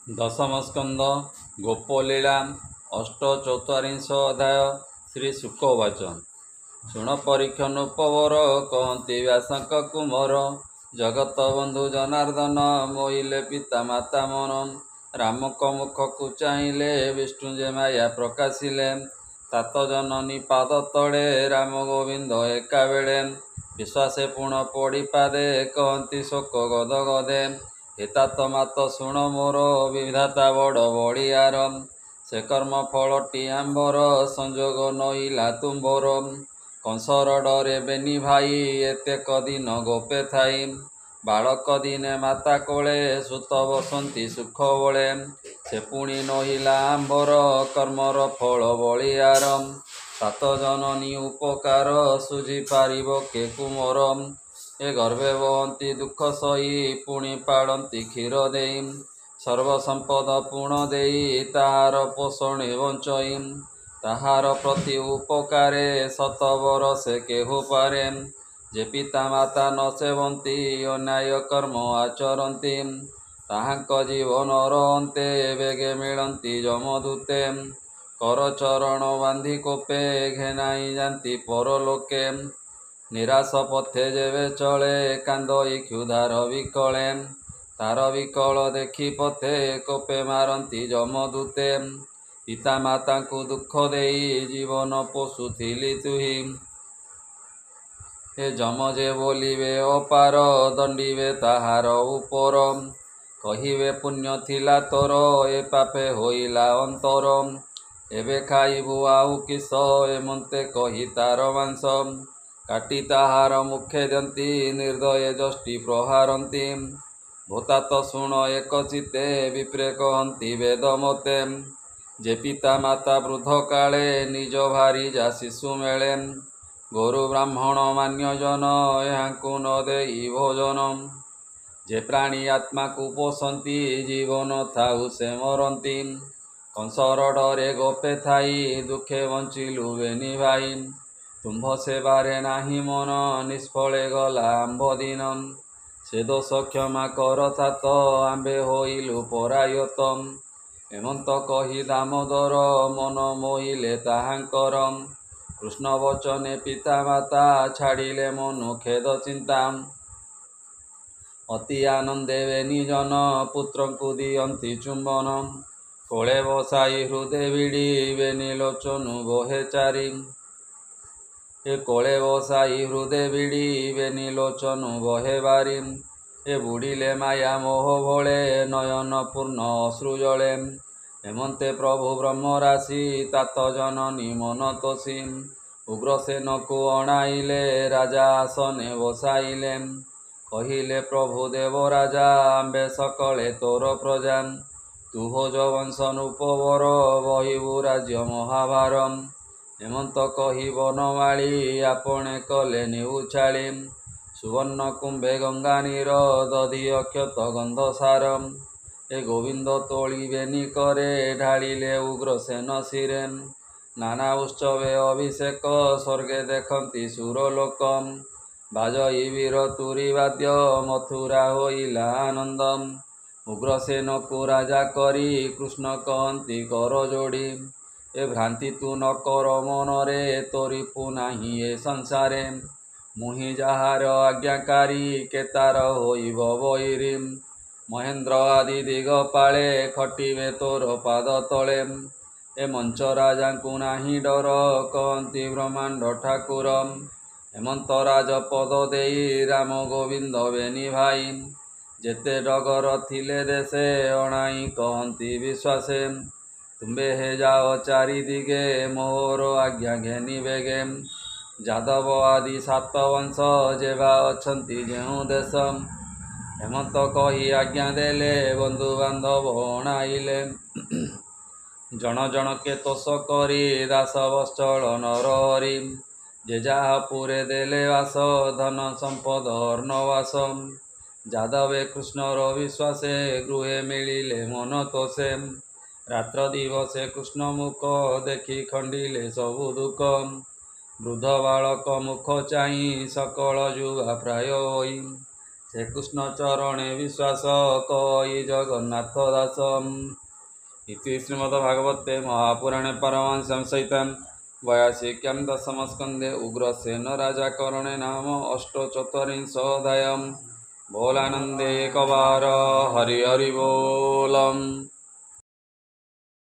दशम स्कंद गोपलीला अष्टचत्वारिंश अध्याय श्री शुकवाच शुण परीक्षण उपवर कहती व्यासक कुमर जगत बंधु जनार्दन मोहिले पिता माता मन रामक मुख को चाहिले विष्णु जे माया प्रकाशिले तात जननी पाद तले राम गोविंद एका बेले विश्वासे पुण पड़ी पादे कहती शोक गद गदे हितात मात शुण मोर विधाता बड़ बड़ियार से कर्म फलटी आंबर संजोग नईला तुम्बर कंसर डरे बेनी भाई एतेक दिन गोपे थाई बालक दिने माता कोले सुत बसंती सुख बले से पुणी नहिला आंबर कर्मर फल बलियार तात जननी उपकार सुझी पारिब के कुमर ए गर्भे बहंती दुख सही पुणी पाड़ती क्षीर देई सर्वसंपद पुण देई ताहार पोषणे बंचई ताहार प्रति उपकारे शतवर से केहु पारे जे पिता माता न सेवंती अन्याय कर्म आचरती ताहांक जीवन रहंते बेगे मिलंती जमदूते कर चरण बांधी कोपे घेनाई जाती परलोके निराश पथे जेवे चले कांदई क्षुधार विकले तार विकल देखी पथे कोपे मारंती जमदूते पिता माता को दुख देई जीवन पोषुथिली तुही हे जम जे बोलिवे अपार दंडीवे ताहार उपर कहिवे पुण्य थिला तोर ए पापे होइला अंतर एबे खाइबु आउ किस एमंते कही तार मांस काटी ताहार मुखे दंती निर्दये जष्टि प्रहारंती भूतात शुण एक चिते विप्रे कहंती वेद मते जे पिता माता वृद्ध काले निज भारी जा शिशु मेले गुरु ब्राह्मण मान्य जन यहाँ न देई भोजन जे प्राणी आत्मा को पोषंती जीवन थाउ से मरंती कंसर डरे गोपे थाई दुखे बंचिलु बेनी भाई तुम्भ सेवारे नाही मन निष्फले गला आंब दिन से दोष क्षमा कर तात आंबे होइलु परायत हेमंत कही दामोदर मन मोहिले ताहांकर कृष्ण वचने पिता माता छाड़िले मनु खेद चिंता अति आनंदे बेनी जन पुत्र को दियंती चुंबन कोले बसाई हृदय विड़ी बेनी लोचनु बोहे चारी ए कोले बसाई हृदय विड़ी बेनी लोचनु बहे बारी ए बुड़िले माया मोह भोले नयन पूर्ण अश्रु जले हेमंते प्रभु ब्रह्म राशि तात जननी मन तोषी उग्रसेन को अणाइले राजा आसने बसाइले कहिले प्रभु देव राजा आंबे सकले तोर प्रजा तु भोज वंशन उपवर बहिबु राज्य महाभारम हेमंत कही बनमाली आपणे कले निउछाड़ी सुवर्ण कुंभे गंगा नीर दधि अक्षत गंध सारम ए गोविंद तोली बेनी करे ढाड़िले उग्रसेन शिरे नाना उत्सवे अभिषेक स्वर्गे देखंती सुरलोकम बाजई वीर तुरी वाद्य मथुरा होइला आनंदम उग्रसेन को राजा करी कृष्ण कहंती कर जोड़ी ए भ्रांति तू न कर मनरे तोरी पुनाही ए संसारे मुहि जहार आज्ञाकारी केतार होइब बैरी महेंद्र आदि दिगपाले खटिवे तोर पाद तले ए मंच राजा को नाही डर कहंती ब्रह्मांड ठाकुर हेमंत राज पद देई राम गोविंद बेनी भाई जेते डगर थिले देशे अणाई कहंती विश्वासे तुम्बे हे जाओ चारि दिगे मोर आज्ञा घेनी बेगे जादव आदि सात वंश जेवा अछंती जेउ देश हेमंत कही आज्ञा देले बंधु बांधव अणाइले जन जन के तोष करी दास वत्सल नरहरि जे जहा पुरे देले वास धन संपद अर्णवास जादवे कृष्णर विश्वासे गृहे मिलिले मन तोषे रात्र दिवसे कृष्ण मुख देखी खंडिले सबु दुख वृद्ध बालक मुख चाही सकल जुवा प्राय होई श्रीकृष्ण चरणे विश्वास कई जगन्नाथ दास। इति श्रीमद्भागवते महापुराणे परमहंस्यां सहितां वैयासिक्यां दशमस्कन्धे उग्रसेन राजाकरणे नाम अष्टचत्वारिंशोऽध्यायः। बोलानन्दे कवार हरि हरि बोलम्।